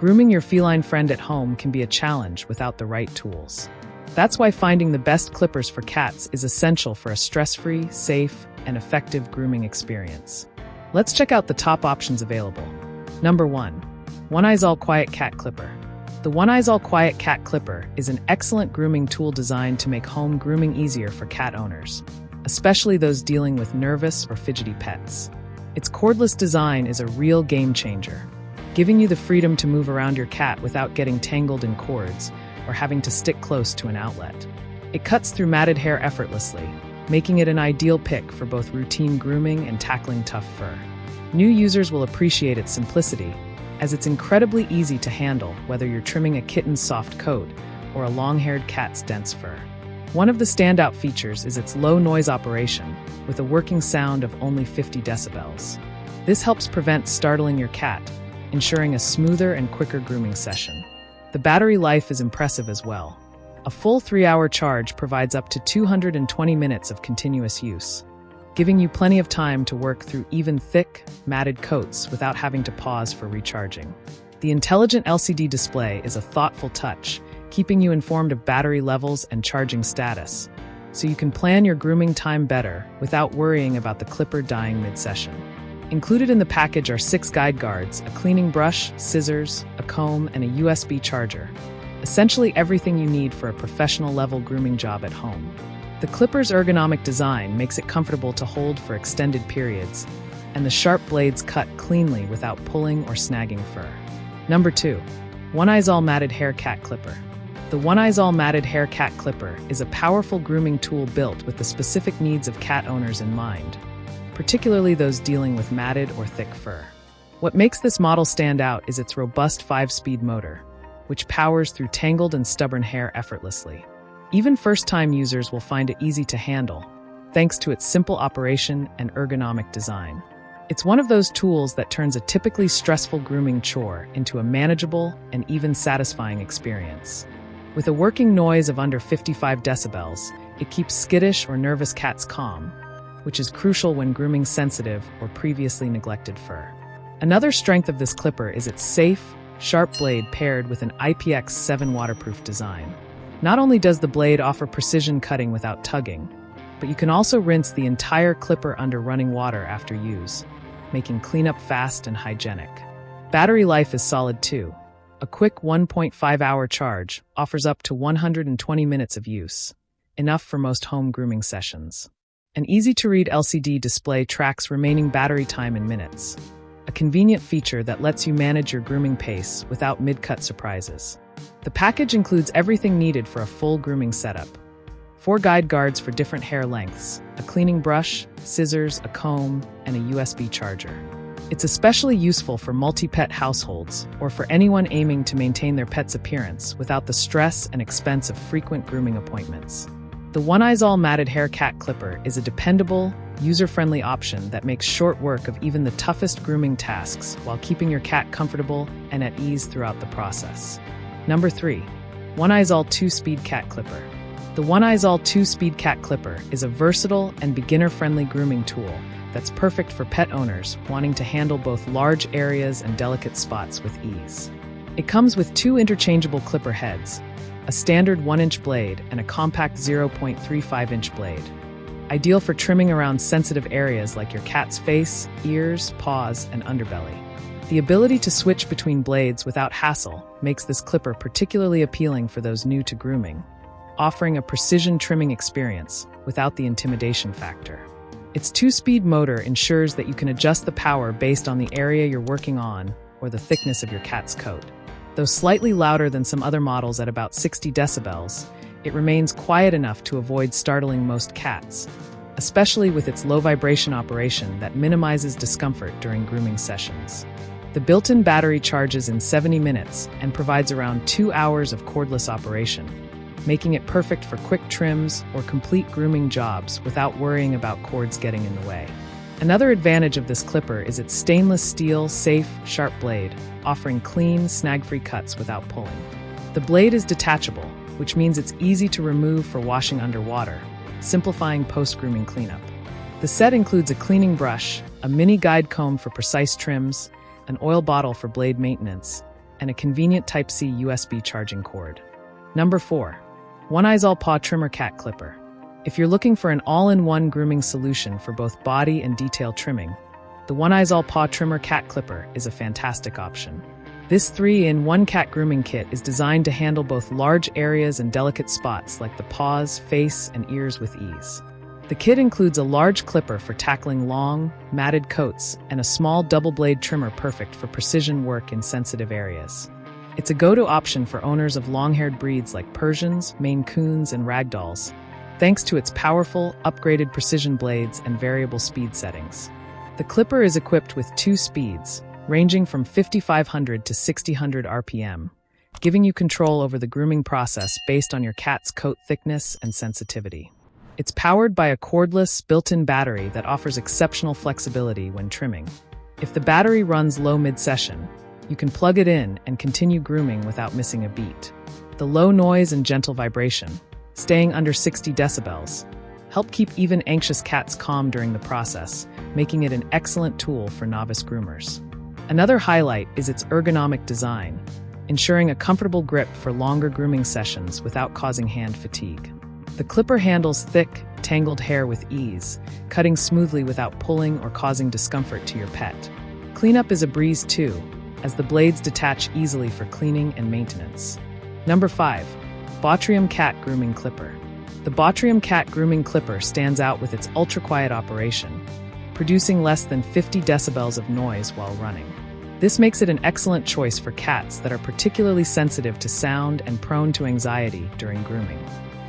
Grooming your feline friend at home can be a challenge without the right tools. That's why finding the best clippers for cats is essential for a stress-free, safe, and effective grooming experience. Let's check out the top options available. Number 1. Oneisall Quiet Cat Clipper. The Oneisall Quiet Cat Clipper is an excellent grooming tool designed to make home grooming easier for cat owners, especially those dealing with nervous or fidgety pets. Its cordless design is a real game changer, giving you the freedom to move around your cat without getting tangled in cords or having to stick close to an outlet. It cuts through matted hair effortlessly, making it an ideal pick for both routine grooming and tackling tough fur. New users will appreciate its simplicity, as it's incredibly easy to handle whether you're trimming a kitten's soft coat or a long-haired cat's dense fur. One of the standout features is its low-noise operation, with a working sound of only 50 decibels. This helps prevent startling your cat, ensuring a smoother and quicker grooming session. The battery life is impressive as well. A full 3-hour charge provides up to 220 minutes of continuous use, giving you plenty of time to work through even thick, matted coats without having to pause for recharging. The intelligent LCD display is a thoughtful touch, keeping you informed of battery levels and charging status, so you can plan your grooming time better without worrying about the clipper dying mid-session. Included in the package are 6 guide guards, a cleaning brush, scissors, a comb, and a USB charger. Essentially everything you need for a professional-level grooming job at home. The clipper's ergonomic design makes it comfortable to hold for extended periods, and the sharp blades cut cleanly without pulling or snagging fur. Number 2. Oneisall Matted Hair Cat Clipper. The Oneisall Matted Hair Cat Clipper is a powerful grooming tool built with the specific needs of cat owners in mind, particularly those dealing with matted or thick fur. What makes this model stand out is its robust 5-speed motor, which powers through tangled and stubborn hair effortlessly. Even first-time users will find it easy to handle, thanks to its simple operation and ergonomic design. It's one of those tools that turns a typically stressful grooming chore into a manageable and even satisfying experience. With a working noise of under 55 decibels, it keeps skittish or nervous cats calm, which is crucial when grooming sensitive or previously neglected fur. Another strength of this clipper is its safe, sharp blade paired with an IPX7 waterproof design. Not only does the blade offer precision cutting without tugging, but you can also rinse the entire clipper under running water after use, making cleanup fast and hygienic. Battery life is solid too. A quick 1.5-hour charge offers up to 120 minutes of use, enough for most home grooming sessions. An easy-to-read LCD display tracks remaining battery time in minutes, a convenient feature that lets you manage your grooming pace without mid-cut surprises. The package includes everything needed for a full grooming setup. 4 guide guards for different hair lengths, a cleaning brush, scissors, a comb, and a USB charger. It's especially useful for multi-pet households or for anyone aiming to maintain their pet's appearance without the stress and expense of frequent grooming appointments. The Oneisall Matted Hair Cat Clipper is a dependable, user-friendly option that makes short work of even the toughest grooming tasks while keeping your cat comfortable and at ease throughout the process. Number 3. Oneisall 2-Speed Cat Clipper. The Oneisall 2-Speed Cat Clipper is a versatile and beginner-friendly grooming tool that's perfect for pet owners wanting to handle both large areas and delicate spots with ease. It comes with 2 interchangeable clipper heads, a standard 1-inch blade and a compact 0.35-inch blade, ideal for trimming around sensitive areas like your cat's face, ears, paws, and underbelly. The ability to switch between blades without hassle makes this clipper particularly appealing for those new to grooming, offering a precision trimming experience without the intimidation factor. Its 2-speed motor ensures that you can adjust the power based on the area you're working on or the thickness of your cat's coat. Though slightly louder than some other models at about 60 decibels, it remains quiet enough to avoid startling most cats, especially with its low vibration operation that minimizes discomfort during grooming sessions. The built-in battery charges in 70 minutes and provides around 2 hours of cordless operation, making it perfect for quick trims or complete grooming jobs without worrying about cords getting in the way. Another advantage of this clipper is its stainless steel, safe, sharp blade, offering clean, snag-free cuts without pulling. The blade is detachable, which means it's easy to remove for washing underwater, simplifying post-grooming cleanup. The set includes a cleaning brush, a mini guide comb for precise trims, an oil bottle for blade maintenance, and a convenient Type-C USB charging cord. Number 4. Oneisall Paw Trimmer Cat Clipper. If you're looking for an all-in-one grooming solution for both body and detail trimming, the Oneisall Paw Trimmer Cat Clipper is a fantastic option. This 3-in-1 cat grooming kit is designed to handle both large areas and delicate spots like the paws, face, and ears with ease. The kit includes a large clipper for tackling long, matted coats and a small double-blade trimmer perfect for precision work in sensitive areas. It's a go-to option for owners of long-haired breeds like Persians, Maine Coons, and Ragdolls, thanks to its powerful, upgraded precision blades and variable speed settings. The clipper is equipped with 2 speeds, ranging from 5,500 to 6,000 RPM, giving you control over the grooming process based on your cat's coat thickness and sensitivity. It's powered by a cordless, built-in battery that offers exceptional flexibility when trimming. If the battery runs low mid-session, you can plug it in and continue grooming without missing a beat. The low noise and gentle vibration, staying under 60 decibels, help keep even anxious cats calm during the process, making it an excellent tool for novice groomers. Another highlight is its ergonomic design, ensuring a comfortable grip for longer grooming sessions without causing hand fatigue. The clipper handles thick, tangled hair with ease, cutting smoothly without pulling or causing discomfort to your pet. Cleanup is a breeze too, as the blades detach easily for cleaning and maintenance. Number 5. Bautrium Cat Grooming Clipper. The Bautrium Cat Grooming Clipper stands out with its ultra-quiet operation, producing less than 50 decibels of noise while running. This makes it an excellent choice for cats that are particularly sensitive to sound and prone to anxiety during grooming.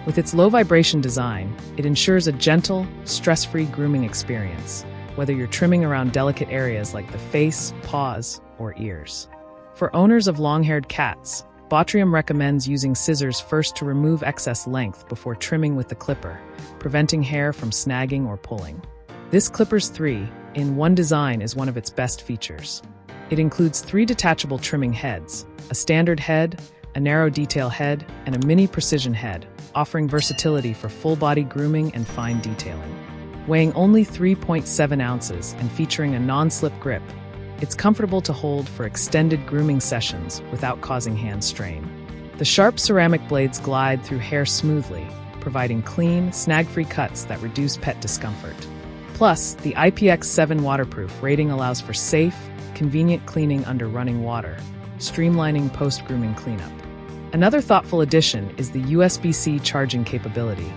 With its low-vibration design, it ensures a gentle, stress-free grooming experience, whether you're trimming around delicate areas like the face, paws, or ears. For owners of long-haired cats, Bautrium recommends using scissors first to remove excess length before trimming with the clipper, preventing hair from snagging or pulling. This clipper's 3-in-1 design is one of its best features. It includes 3 detachable trimming heads, a standard head, a narrow detail head, and a mini precision head, offering versatility for full-body grooming and fine detailing. Weighing only 3.7 ounces and featuring a non-slip grip, it's comfortable to hold for extended grooming sessions without causing hand strain. The sharp ceramic blades glide through hair smoothly, providing clean, snag-free cuts that reduce pet discomfort. Plus, the IPX7 waterproof rating allows for safe, convenient cleaning under running water, streamlining post-grooming cleanup. Another thoughtful addition is the USB-C charging capability,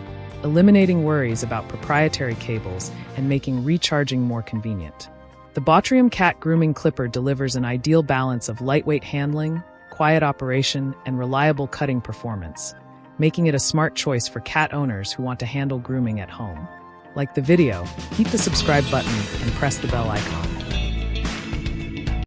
eliminating worries about proprietary cables and making recharging more convenient. The Bautrium Cat Grooming Clipper delivers an ideal balance of lightweight handling, quiet operation, and reliable cutting performance, making it a smart choice for cat owners who want to handle grooming at home. Like the video, hit the subscribe button and press the bell icon.